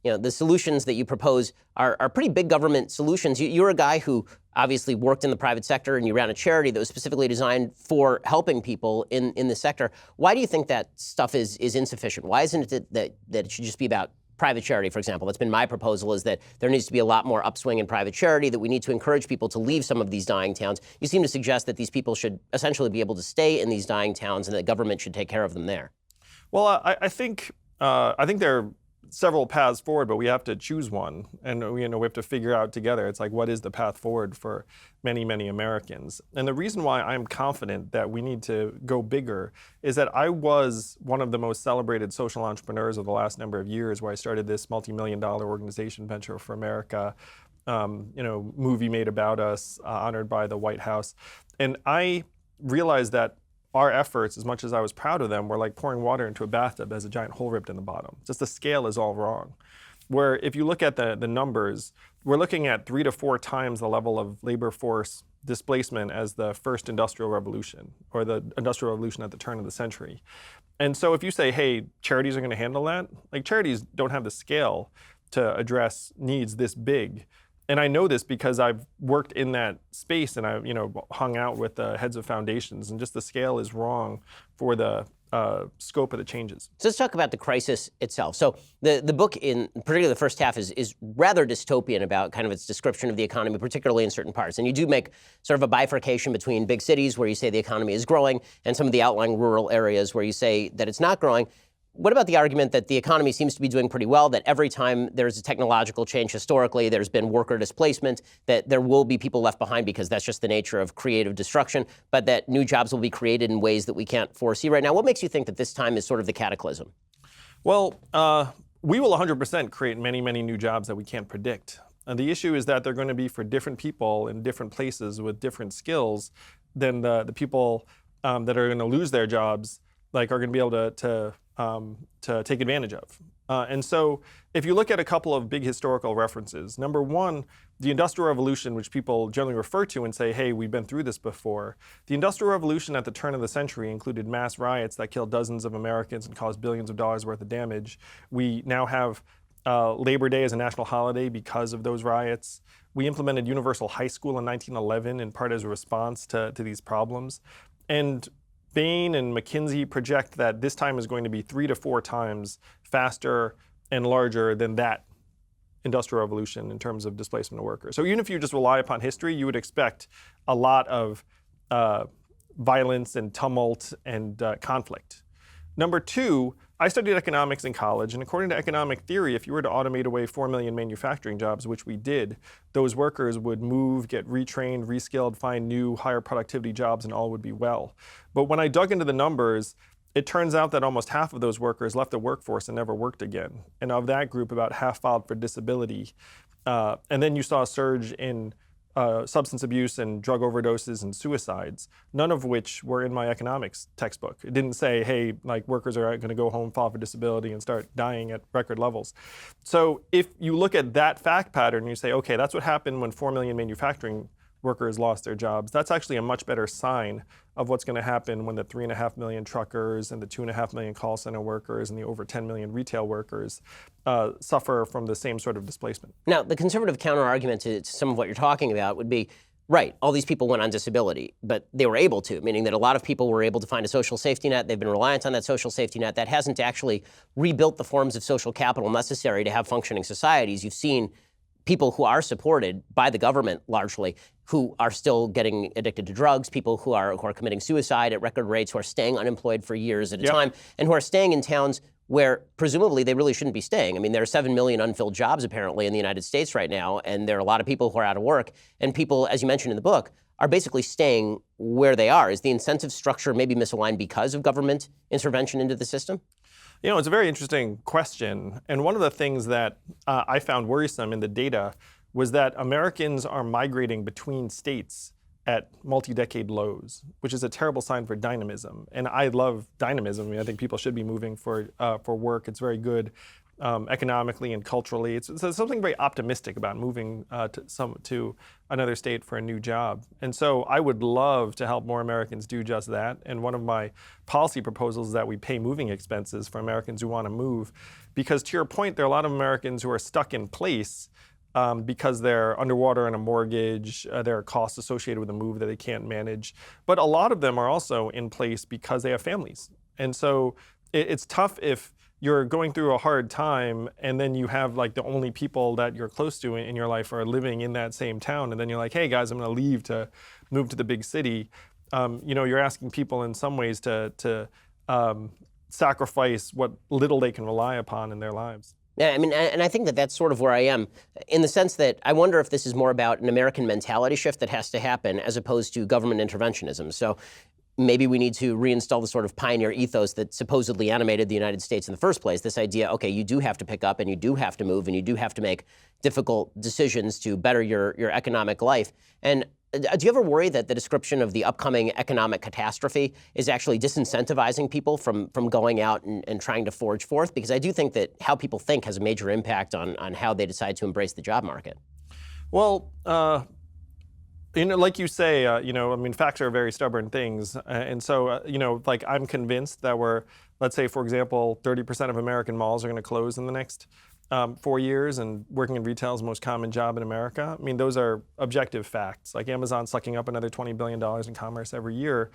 the solutions that you propose are pretty big government solutions. You're a guy who obviously worked in the private sector, and you ran a charity that was specifically designed for helping people in the sector. Why do you think that stuff is insufficient? Why isn't it that it should just be about private charity, for example? That's been my proposal, is that there needs to be a lot more upswing in private charity, that we need to encourage people to leave some of these dying towns. You seem to suggest that these people should essentially be able to stay in these dying towns and that government should take care of them there. Well, I think there are several paths forward, but we have to choose one, and we have to figure out together. It's like, what is the path forward for many, many Americans? And the reason why I'm confident that we need to go bigger is that I was one of the most celebrated social entrepreneurs of the last number of years, where I started this multi-million-dollar organization, Venture for America, movie made about us, honored by the White House, and I realized that our efforts, as much as I was proud of them, were like pouring water into a bathtub that has a giant hole ripped in the bottom. Just the scale is all wrong. Where if you look at the numbers, we're looking at 3 to 4 times the level of labor force displacement as the first industrial revolution, or the industrial revolution at the turn of the century. And so if you say, hey, charities are going to handle that, like, charities don't have the scale to address needs this big. And I know this because I've worked in that space, and I've hung out with the heads of foundations, and just the scale is wrong for the scope of the changes. So let's talk about the crisis itself. So the book, in particular the first half, is rather dystopian about kind of its description of the economy, particularly in certain parts. And you do make sort of a bifurcation between big cities, where you say the economy is growing, and some of the outlying rural areas where you say that it's not growing. What about the argument that the economy seems to be doing pretty well, that every time there's a technological change historically, there's been worker displacement, that there will be people left behind because that's just the nature of creative destruction, but that new jobs will be created in ways that we can't foresee right now? What makes you think that this time is sort of the cataclysm? Well, we will 100% create many, many new jobs that we can't predict. And the issue is that they're going to be for different people in different places with different skills than the people that are going to lose their jobs, are going to be able to take advantage of. And so if you look at a couple of big historical references, number one, the Industrial Revolution, which people generally refer to and say, hey, we've been through this before. The Industrial Revolution at the turn of the century included mass riots that killed dozens of Americans and caused billions of dollars worth of damage. We now have Labor Day as a national holiday because of those riots. We implemented universal high school in 1911, in part as a response to these problems. And Bain and McKinsey project that this time is going to be 3 to 4 times faster and larger than that industrial revolution in terms of displacement of workers. So even if you just rely upon history, you would expect a lot of violence and tumult and conflict. Number two, I studied economics in college, and according to economic theory, if you were to automate away 4 million manufacturing jobs, which we did, those workers would move, get retrained, reskilled, find new, higher productivity jobs, and all would be well. But when I dug into the numbers, it turns out that almost half of those workers left the workforce and never worked again. And of that group, about half filed for disability. And then you saw a surge in substance abuse and drug overdoses and suicides, none of which were in my economics textbook. It didn't say, hey, workers are going to go home, file for disability, and start dying at record levels. So if you look at that fact pattern, you say, okay, that's what happened when 4 million manufacturing workers lost their jobs. That's actually a much better sign of what's going to happen when the 3.5 million truckers and the 2.5 million call center workers and the over 10 million retail workers suffer from the same sort of displacement. Now, the conservative counter-argument to some of what you're talking about would be, right, all these people went on disability, but they were able to, meaning that a lot of people were able to find a social safety net. They've been reliant on that social safety net. That hasn't actually rebuilt the forms of social capital necessary to have functioning societies. You've seen people who are supported by the government largely, who are still getting addicted to drugs, people who are committing suicide at record rates, who are staying unemployed for years at a time, and who are staying in towns where presumably they really shouldn't be staying. I mean, there are 7 million unfilled jobs apparently in the United States right now, and there are a lot of people who are out of work, and people, as you mentioned in the book, are basically staying where they are. Is the incentive structure maybe misaligned because of government intervention into the system? It's a very interesting question. And one of the things that I found worrisome in the data was that Americans are migrating between states at multi-decade lows, which is a terrible sign for dynamism. And I love dynamism. I mean, I think people should be moving for work. It's very good. economically and culturally. It's something very optimistic about moving to another state for a new job. And so I would love to help more Americans do just that. And one of my policy proposals is that we pay moving expenses for Americans who want to move. Because to your point, there are a lot of Americans who are stuck in place because they're underwater on a mortgage, there are costs associated with a move that they can't manage. But a lot of them are also in place because they have families. And so it's tough if you're going through a hard time and then you have like the only people that you're close to in your life are living in that same town. And then you're like, hey guys, I'm gonna leave to move to the big city. You're asking people in some ways to sacrifice what little they can rely upon in their lives. Yeah, I mean, and I think that that's sort of where I am, in the sense that I wonder if this is more about an American mentality shift that has to happen as opposed to government interventionism. So maybe we need to reinstall the sort of pioneer ethos that supposedly animated the United States in the first place. This idea, okay, you do have to pick up and you do have to move and you do have to make difficult decisions to better your economic life. And do you ever worry that the description of the upcoming economic catastrophe is actually disincentivizing people from going out and trying to forge forth? Because I do think that how people think has a major impact on how they decide to embrace the job market. Well, like you say, facts are very stubborn things. And so, like I'm convinced that let's say, for example, 30% of American malls are going to close in the next 4 years, and working in retail is the most common job in America. I mean, those are objective facts. Like Amazon sucking up another $20 billion in commerce every year.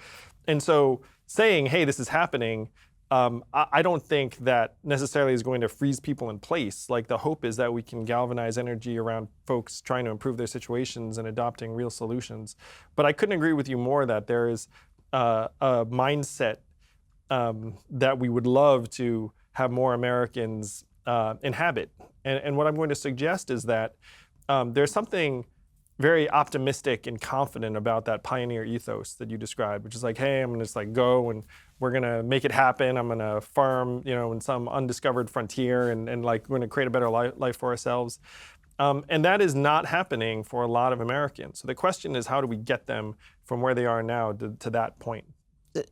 And so saying, hey, this is happening, I don't think that necessarily is going to freeze people in place. Like the hope is that we can galvanize energy around folks trying to improve their situations and adopting real solutions. But I couldn't agree with you more that there is a mindset that we would love to have more Americans inhabit. And what I'm going to suggest is that there's something very optimistic and confident about that pioneer ethos that you described, which is like, hey, I'm gonna just like go and we're gonna make it happen. I'm gonna farm, in some undiscovered frontier and like we're gonna create a better life for ourselves. And that is not happening for a lot of Americans. So the question is, how do we get them from where they are now to that point?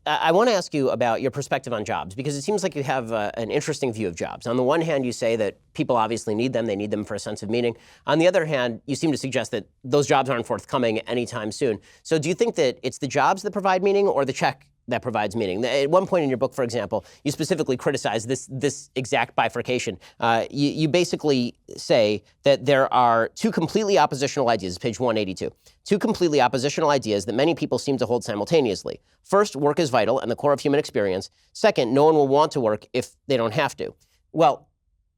I want to ask you about your perspective on jobs, because it seems like you have an interesting view of jobs. On the one hand, you say that people obviously need them. They need them for a sense of meaning. On the other hand, you seem to suggest that those jobs aren't forthcoming anytime soon. So do you think that it's the jobs that provide meaning or the check that provides meaning? At one point in your book, for example, you specifically criticize this exact bifurcation. You basically say that there are two completely oppositional ideas, page 182, two completely oppositional ideas that many people seem to hold simultaneously. First, work is vital and the core of human experience. Second, no one will want to work if they don't have to. Well,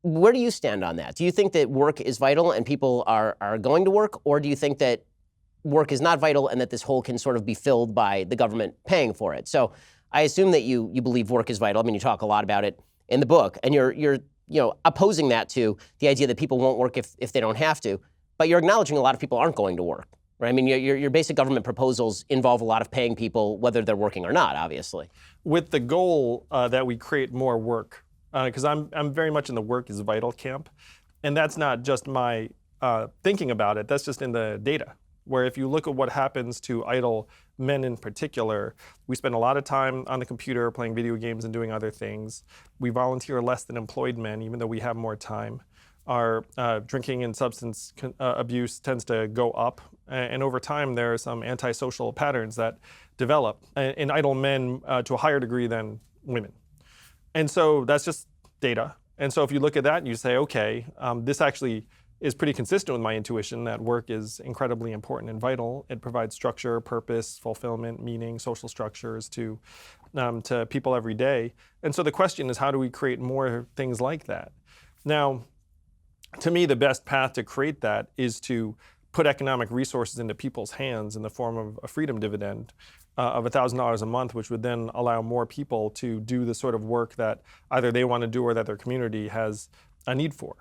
where do you stand on that? Do you think that work is vital and people are going to work, or do you think that work is not vital and that this hole can sort of be filled by the government paying for it? So I assume that you believe work is vital. I mean, you talk a lot about it in the book, and you're opposing that to the idea that people won't work if they don't have to, but you're acknowledging a lot of people aren't going to work, right? I mean, your basic government proposals involve a lot of paying people, whether they're working or not, obviously. With the goal that we create more work, because I'm very much in the work is vital camp, and that's not just my thinking about it, that's just in the data. Where if you look at what happens to idle men in particular, we spend a lot of time on the computer playing video games and doing other things. We volunteer less than employed men, even though we have more time. Our drinking and substance abuse tends to go up. And over time, there are some antisocial patterns that develop in idle men to a higher degree than women. And so that's just data. And so if you look at that and you say, okay, this actually is pretty consistent with my intuition that work is incredibly important and vital. It provides structure, purpose, fulfillment, meaning, social structures to people every day. And so the question is, how do we create more things like that? Now, to me, the best path to create that is to put economic resources into people's hands in the form of a freedom dividend of $1,000 a month, which would then allow more people to do the sort of work that either they want to do or that their community has a need for.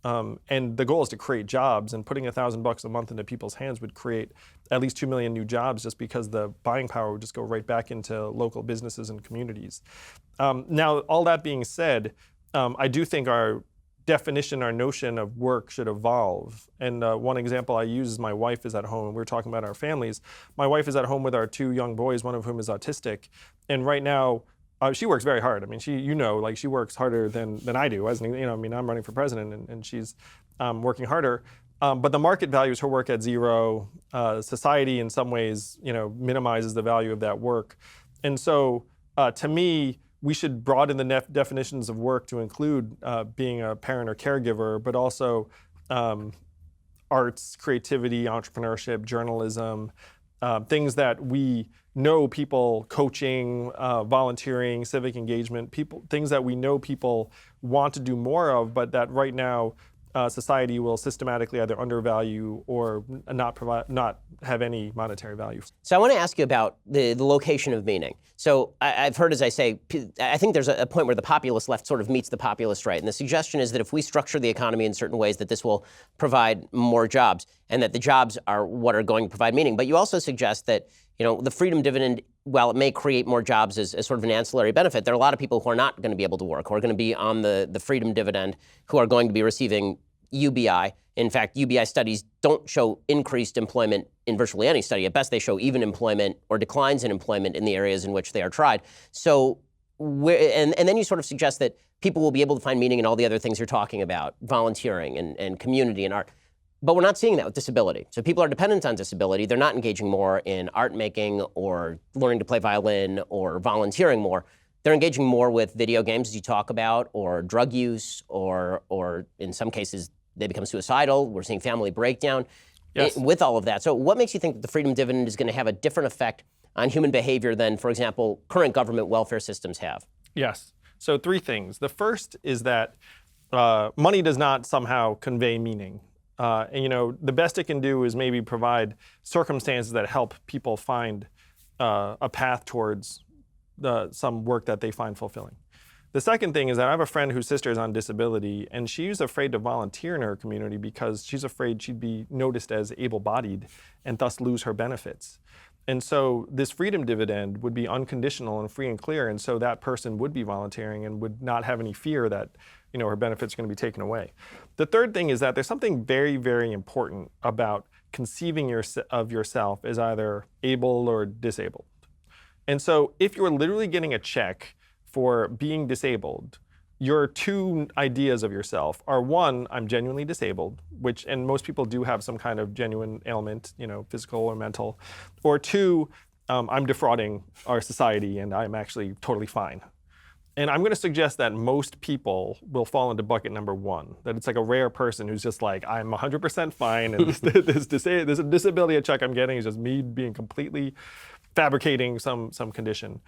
And the goal is to create jobs, and putting $1,000 a month into people's hands would create at least 2 million new jobs, just because the buying power would just go right back into local businesses and communities. Now, all that being said, I do think our definition, our notion of work should evolve. And one example I use is my wife is at home. We were talking about our families. My wife is at home with our 2 young boys, one of whom is autistic. And right now, She works very hard. I mean, she works harder than I do. I'm running for president, and she's working harder. But the market values her work at zero. Society, in some ways, minimizes the value of that work. And so, to me, we should broaden the definitions of work to include being a parent or caregiver, but also arts, creativity, entrepreneurship, journalism, things that we know people, coaching, volunteering, civic engagement, things that we know people want to do more of, but that right now society will systematically either undervalue or not have any monetary value. So I want to ask you about the location of meaning. So I've heard, as I say, I think there's a point where the populist left sort of meets the populist right. And the suggestion is that if we structure the economy in certain ways, that this will provide more jobs, and that the jobs are what are going to provide meaning. But you also suggest that the freedom dividend, while it may create more jobs as sort of an ancillary benefit, there are a lot of people who are not going to be able to work, who are going to be on the freedom dividend, who are going to be receiving UBI. In fact, UBI studies don't show increased employment in virtually any study. At best, they show even employment or declines in employment in the areas in which they are tried. So, and then you sort of suggest that people will be able to find meaning in all the other things you're talking about, volunteering and community and art. But we're not seeing that with disability. So people are dependent on disability. They're not engaging more in art making or learning to play violin or volunteering more. They're engaging more with video games, as you talk about, or drug use, or in some cases, they become suicidal. We're seeing family breakdown with all of that. So what makes you think that the freedom dividend is going to have a different effect on human behavior than, for example, current government welfare systems have? Yes. So 3 things. The first is that money does not somehow convey meaning. The best it can do is maybe provide circumstances that help people find a path towards some work that they find fulfilling. The second thing is that I have a friend whose sister is on disability, and she's afraid to volunteer in her community because she's afraid she'd be noticed as able-bodied and thus lose her benefits. And so this freedom dividend would be unconditional and free and clear, and so that person would be volunteering and would not have any fear that her benefits are going to be taken away. The third thing is that there's something very, very important about conceiving of yourself as either able or disabled. And so if you're literally getting a check for being disabled, your 2 ideas of yourself are, 1, I'm genuinely disabled, and most people do have some kind of genuine ailment, physical or mental, or 2, I'm defrauding our society and I'm actually totally fine. And I'm going to suggest that most people will fall into bucket number 1, that it's like a rare person who's just like, I'm 100% fine, and this disability check I'm getting is just me being completely fabricating some condition.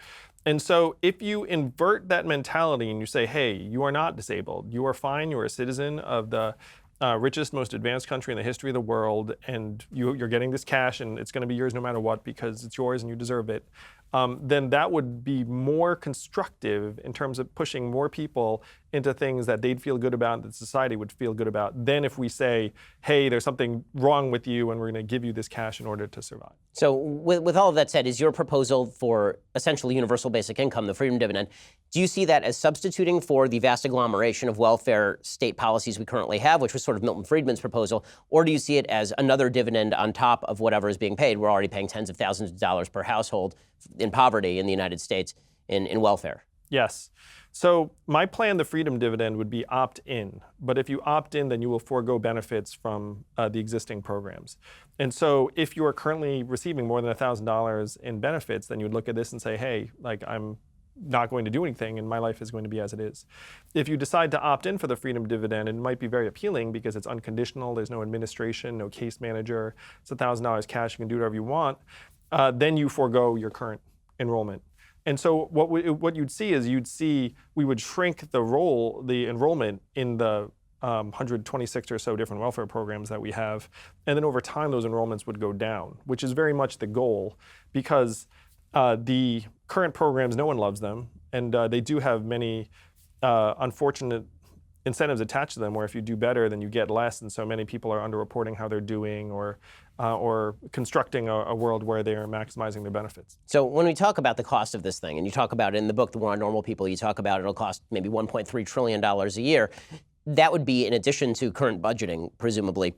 And so if you invert that mentality and you say, hey, you are not disabled, you are fine, you are a citizen of the richest, most advanced country in the history of the world, and you're getting this cash and it's going to be yours no matter what because it's yours and you deserve it, then that would be more constructive in terms of pushing more people into things that they'd feel good about, that society would feel good about, than if we say, hey, there's something wrong with you and we're going to give you this cash in order to survive. So with all of that said, is your proposal for essentially universal basic income, the freedom dividend, do you see that as substituting for the vast agglomeration of welfare state policies we currently have, which was sort of Milton Friedman's proposal, or do you see it as another dividend on top of whatever is being paid? We're already paying tens of thousands of dollars per household in poverty in the United States in welfare. Yes. So my plan, the freedom dividend, would be opt-in. But if you opt in, then you will forego benefits from the existing programs. And so if you are currently receiving more than $1,000 in benefits, then you would look at this and say, hey, I'm not going to do anything and my life is going to be as it is. If you decide to opt in for the freedom dividend, it might be very appealing because it's unconditional, there's no administration, no case manager, it's $1,000 cash, you can do whatever you want, then you forego your current enrollment. And so what you'd see is we would shrink the enrollment in the 126 or so different welfare programs that we have, and then over time those enrollments would go down, which is very much the goal, because the current programs, no one loves them, and they do have many unfortunate incentives attached to them, where if you do better, then you get less, and so many people are underreporting how they're doing, or constructing a world where they are maximizing their benefits. So when we talk about the cost of this thing, and you talk about it in the book, The War on Normal People, you talk about it'll cost maybe $1.3 trillion a year. That would be in addition to current budgeting, presumably.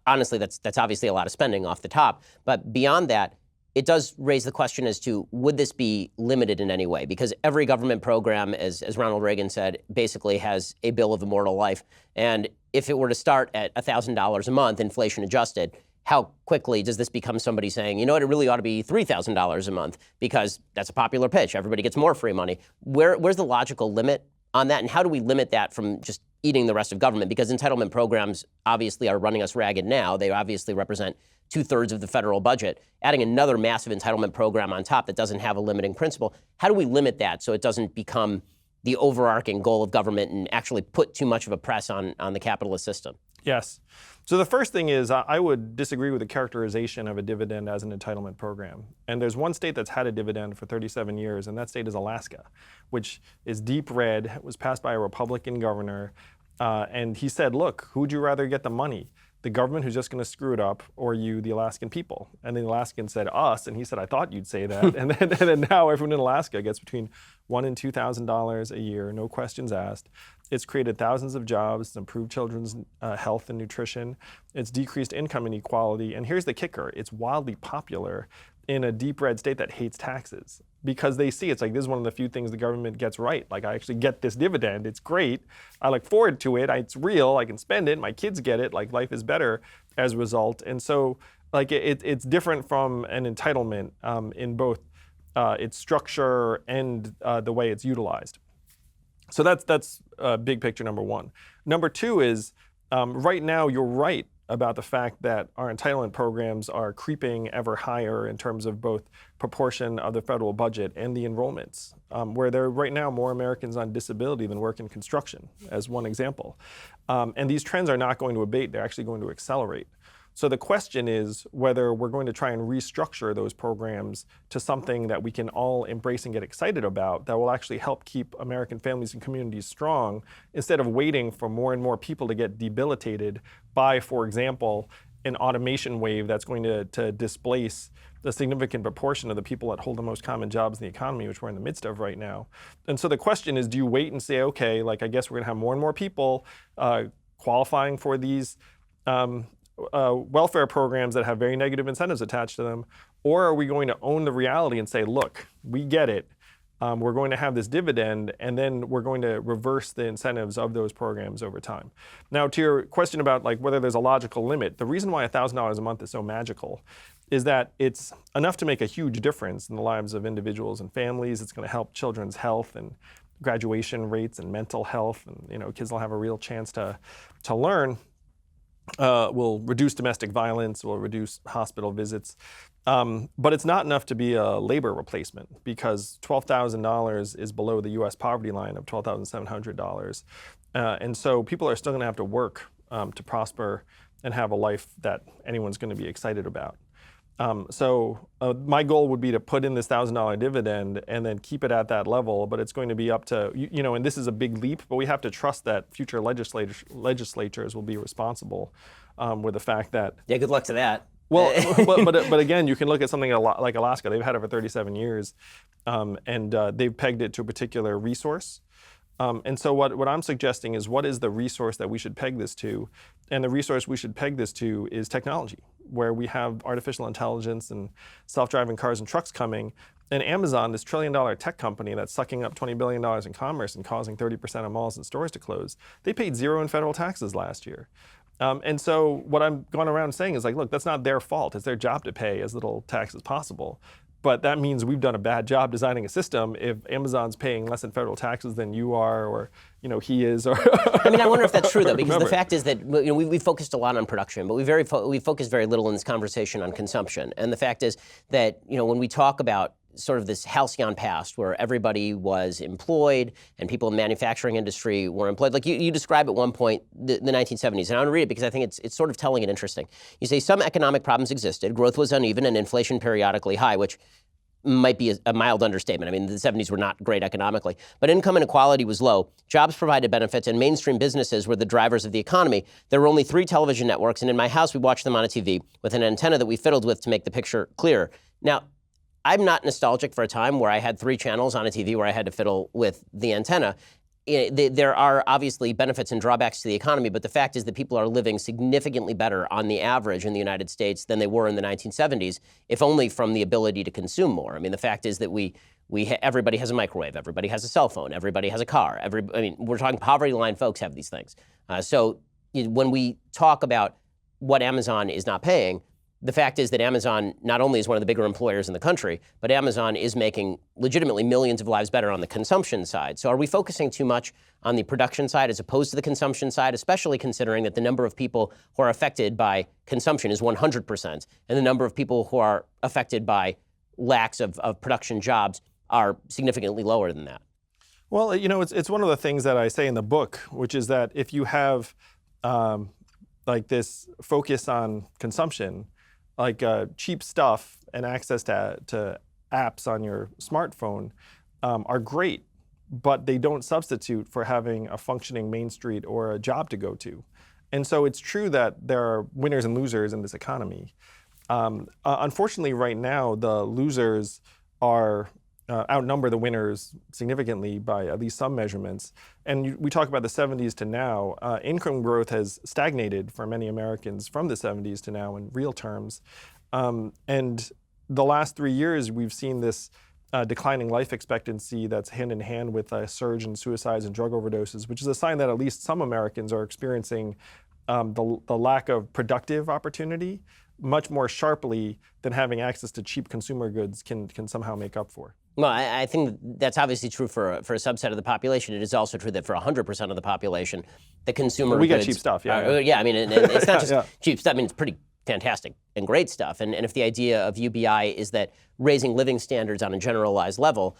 Honestly, that's obviously a lot of spending off the top. But beyond that, it does raise the question as to would this be limited in any way? Because every government program, as Ronald Reagan said, basically has a bill of immortal life. And if it were to start at $1,000 a month, inflation adjusted, how quickly does this become somebody saying, you know what, it really ought to be $3,000 a month because that's a popular pitch. Everybody gets more free money. Where's the logical limit on that? And how do we limit that from just eating the rest of government? Because entitlement programs obviously are running us ragged now. They obviously represent 2/3 of the federal budget. Adding another massive entitlement program on top that doesn't have a limiting principle, how do we limit that so it doesn't become the overarching goal of government and actually put too much of a press on the capitalist system? Yes. So the first thing is I would disagree with the characterization of a dividend as an entitlement program. And there's one state that's had a dividend for 37 years, and that state is Alaska, which is deep red. It was passed by a Republican governor. And he said, look, who'd you rather get the money? The government who's just going to screw it up, or you, the Alaskan people? And the Alaskan said, us. And he said, I thought you'd say that. and then now everyone in Alaska gets between $1,000 and $2,000 a year, no questions asked. It's created thousands of jobs, it's improved children's health and nutrition. It's decreased income inequality. And here's the kicker. It's wildly popular in a deep red state that hates taxes because they see it's like, this is one of the few things the government gets right. Like, I actually get this dividend. It's great. I look forward to it. It's real. I can spend it. My kids get it. Like, life is better as a result. And so, like, it's different from an entitlement in both its structure and the way it's utilized. So that's big picture number one. Number two is right now you're right about the fact that our entitlement programs are creeping ever higher in terms of both proportion of the federal budget and the enrollments, where there are right now more Americans on disability than work in construction, as one example. And these trends are not going to abate, they're actually going to accelerate. So the question is whether we're going to try and restructure those programs to something that we can all embrace and get excited about that will actually help keep American families and communities strong instead of waiting for more and more people to get debilitated by, for example, an automation wave that's going to displace the significant proportion of the people that hold the most common jobs in the economy, which we're in the midst of right now. And so the question is, do you wait and say, okay, like, I guess we're going to have more and more people qualifying for these welfare programs that have very negative incentives attached to them, or are we going to own the reality and say, look, we get it, we're going to have this dividend, and then we're going to reverse the incentives of those programs over time. Now, to your question about like whether there's a logical limit, the reason why $1,000 a month is so magical is that it's enough to make a huge difference in the lives of individuals and families. It's going to help children's health and graduation rates and mental health, and kids will have a real chance to learn. Will reduce domestic violence, will reduce hospital visits. But it's not enough to be a labor replacement because $12,000 is below the US poverty line of $12,700. And so people are still going to have to work to prosper and have a life that anyone's going to be excited about. So my goal would be to put in this $1,000 dividend and then keep it at that level, but it's going to be up to, and this is a big leap, but we have to trust that future legislatures will be responsible with the fact that... Yeah, good luck to that. Well, but again, you can look at something like Alaska. They've had it for 37 years, and they've pegged it to a particular resource. And so what I'm suggesting is, what is the resource that we should peg this to? And the resource we should peg this to is technology, where we have artificial intelligence and self-driving cars and trucks coming. And Amazon, this trillion-dollar tech company that's sucking up $20 billion in commerce and causing 30% of malls and stores to close, they paid zero in federal taxes last year. And so what I'm going around saying is, like, look, that's not their fault. It's their job to pay as little tax as possible. But that means we've done a bad job designing a system if Amazon's paying less in federal taxes than you are, or he is. Or I mean, I wonder if that's true though, because the fact is that we focused a lot on production, but we focused very little in this conversation on consumption. And the fact is that when we talk about sort of this halcyon past where everybody was employed and people in the manufacturing industry were employed. Like you describe at one point the 1970s, and I want to read it because I think it's sort of telling and interesting. You say some economic problems existed, growth was uneven, and inflation periodically high, which might be a mild understatement. I mean, the 70s were not great economically, but income inequality was low. Jobs provided benefits, and mainstream businesses were the drivers of the economy. There were only 3 television networks, and in my house, we watched them on a TV with an antenna that we fiddled with to make the picture clearer. Now, I'm not nostalgic for a time where I had 3 channels on a TV where I had to fiddle with the antenna. there are obviously benefits and drawbacks to the economy, but the fact is that people are living significantly better on the average in the United States than they were in the 1970s, if only from the ability to consume more. I mean, the fact is that everybody has a microwave, everybody has a cell phone, everybody has a car. We're talking poverty line folks have these things. So when we talk about what Amazon is not paying, the fact is that Amazon not only is one of the bigger employers in the country, but Amazon is making legitimately millions of lives better on the consumption side. So are we focusing too much on the production side as opposed to the consumption side, especially considering that the number of people who are affected by consumption is 100%, and the number of people who are affected by lacks of production jobs are significantly lower than that? Well, it's one of the things that I say in the book, which is that if you have like this focus on consumption, like cheap stuff and access to apps on your smartphone are great, but they don't substitute for having a functioning Main Street or a job to go to. And so it's true that there are winners and losers in this economy. Unfortunately, right now, the losers outnumber the winners significantly by at least some measurements. And we talk about the 70s to now. Income growth has stagnated for many Americans from the 70s to now in real terms. And the last 3 years, we've seen this declining life expectancy that's hand in hand with a surge in suicides and drug overdoses, which is a sign that at least some Americans are experiencing the lack of productive opportunity much more sharply than having access to cheap consumer goods can somehow make up for. Well, I think that's obviously true for a subset of the population. It is also true that for 100% of the population, the consumer goods... We get cheap stuff, yeah. Yeah, I mean, it's not just yeah. cheap stuff. I mean, it's pretty fantastic and great stuff. And if the idea of UBI is that raising living standards on a generalized level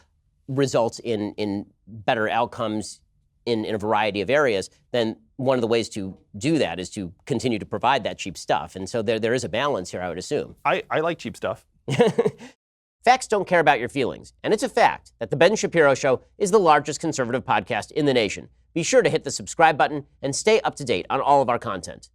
results in better outcomes in a variety of areas, then one of the ways to do that is to continue to provide that cheap stuff. And so there is a balance here, I would assume. I like cheap stuff. Facts don't care about your feelings, and it's a fact that The Ben Shapiro Show is the largest conservative podcast in the nation. Be sure to hit the subscribe button and stay up to date on all of our content.